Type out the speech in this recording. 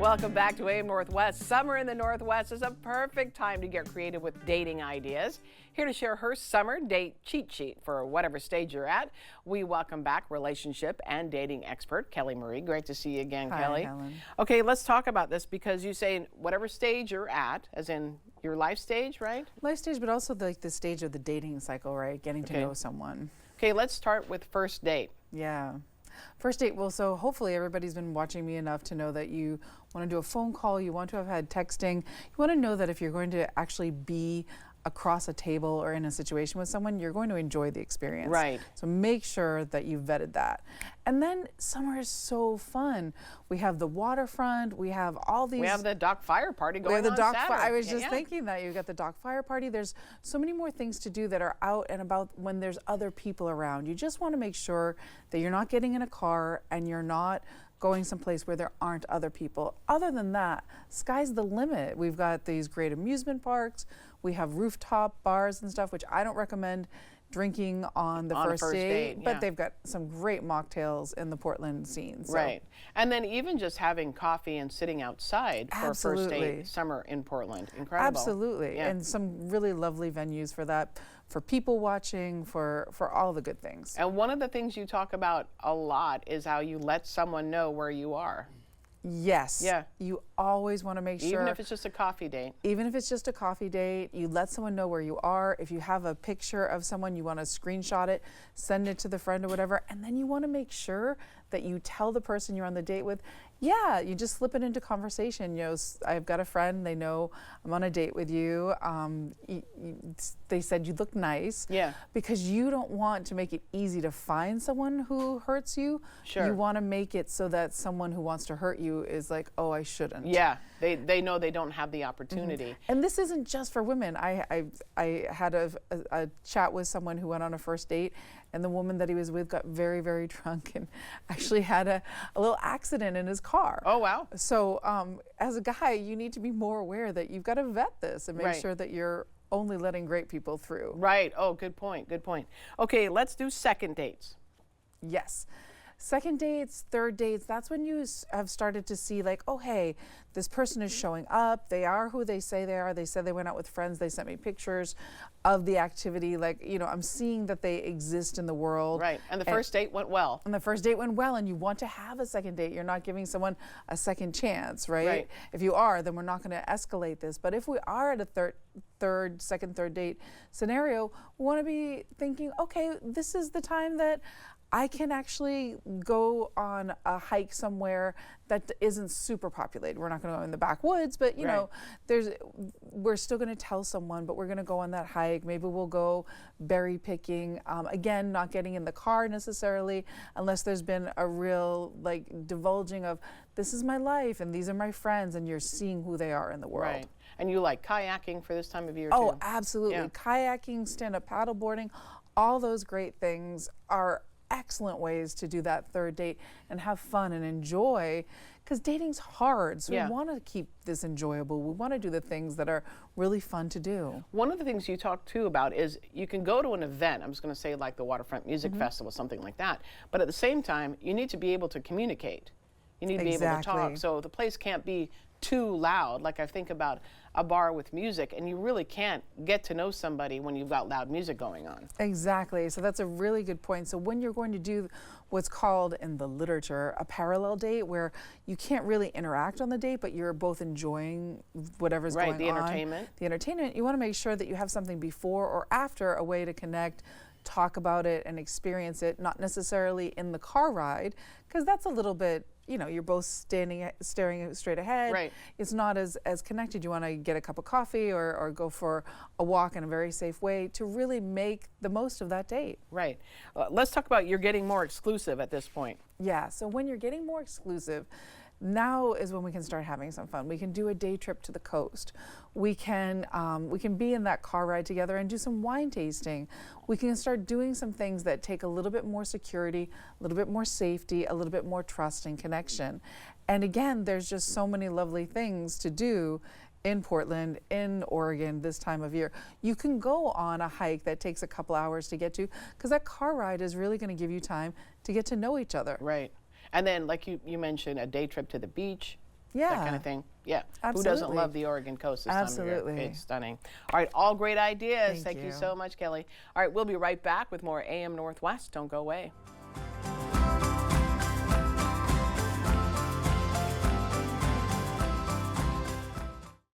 Welcome back to AM Northwest. Summer in the Northwest is a perfect time to get creative with dating ideas. Here to share her summer date cheat sheet for whatever stage you're at, we welcome back relationship and dating expert Kelly Marie. Great to see you again, Hi, Kelly. Helen. Okay, let's talk about this because you say whatever stage you're at, as in your life stage, right? Life stage, but also the stage of the dating cycle, right? Getting to know someone. Okay, let's start with first date. Yeah. First date, well, so hopefully everybody's been watching me enough to know that you want to do a phone call, you want to have had texting, you want to know that if you're going to actually be across a table or in a situation with someone, you're going to enjoy the experience. Right. So make sure that you've vetted that. And then summer is so fun. We have the waterfront, we have all these. We have the dock fire party going the on dock Saturday. I was just thinking that you've got the dock fire party. There's so many more things to do that are out and about when there's other people around. You just want to make sure that you're not getting in a car and you're not going someplace where there aren't other people. Other than that, sky's the limit. We've got these great amusement parks. We have rooftop bars and stuff, which I don't recommend drinking on the first date, but they've got some great mocktails in the Portland scene. So. Right. And then even just having coffee and sitting outside for a first Absolutely. date summer in Portland. Incredible. Absolutely. Yeah. And some really lovely venues for that, for people watching, for all the good things. And one of the things you talk about a lot is how you let someone know where you are. Yes. Yeah. You always want to make sure. Even if it's just a coffee date. Even if it's just a coffee date, you let someone know where you are. If you have a picture of someone, you want to screenshot it, send it to the friend or whatever. And then you want to make sure that you tell the person you're on the date with, yeah, you just slip it into conversation. You know, I've got a friend, they know I'm on a date with you. They said you look nice. Yeah. Because you don't want to make it easy to find someone who hurts you. Sure. You want to make it so that someone who wants to hurt you is like, oh, I shouldn't. Yeah. They know they don't have the opportunity. Mm-hmm. And this isn't just for women. I had a chat with someone who went on a first date, and the woman that he was with got very, very drunk and actually had a little accident in his car. Oh, wow. So as a guy, you need to be more aware that you've got to vet this and make sure that you're only letting great people through. Right. Oh, good point. Good point. Okay, let's do second dates. Yes. Second dates, third dates, that's when you have started to see like, oh, hey, this person is showing up. They are who they say they are. They said they went out with friends. They sent me pictures of the activity. Like, you know, I'm seeing that they exist in the world. Right. And the first date went well. And the first date went well, and you want to have a second date. You're not giving someone a second chance, right? If you are, then we're not going to escalate this. But if we are at a second, third date scenario, we want to be thinking, okay, this is the time that I can actually go on a hike somewhere that isn't super populated. We're not going to go in the backwoods, but you know, we're still going to tell someone, but we're going to go on that hike. Maybe we'll go berry picking. Again, not getting in the car necessarily, unless there's been a real like divulging of this is my life and these are my friends, and you're seeing who they are in the world. Right. And you like kayaking for this time of year too? too? Absolutely. Yeah. Kayaking, stand-up paddleboarding, all those great things are excellent ways to do that third date and have fun and enjoy, because dating's hard, so we want to keep this enjoyable. We want to do the things that are really fun to do. One of the things you talk too about is you can go to an event, I'm just going to say like the Waterfront Music Festival, something like that, but at the same time you need to be able to communicate. You need to be able to talk, so the place can't be too loud. Like I think about a bar with music, and you really can't get to know somebody when you've got loud music going on. Exactly. So that's a really good point. So when you're going to do what's called in the literature a parallel date, where you can't really interact on the date, but you're both enjoying whatever's going on. The entertainment. The entertainment. You want to make sure that you have something before or after, a way to connect, talk about it, and experience it, not necessarily in the car ride, because that's a little bit, you know, you're both staring straight ahead. Right. It's not as connected. You want to get a cup of coffee or go for a walk in a very safe way to really make the most of that date. Right. Let's talk about you're getting more exclusive at this point. Yeah. So when you're getting more exclusive, now is when we can start having some fun. We can do a day trip to the coast. We can be in that car ride together and do some wine tasting. We can start doing some things that take a little bit more security, a little bit more safety, a little bit more trust and connection. And again, there's just so many lovely things to do in Portland, in Oregon this time of year. You can go on a hike that takes a couple hours to get to, because that car ride is really going to give you time to get to know each other. Right. And then, like you mentioned, a day trip to the beach. That kind of thing. Yeah. Absolutely. Who doesn't love the Oregon coast this time of year? Absolutely. It's stunning. All right, all great ideas. Thank you you so much, Kelly. All right, we'll be right back with more AM Northwest. Don't go away.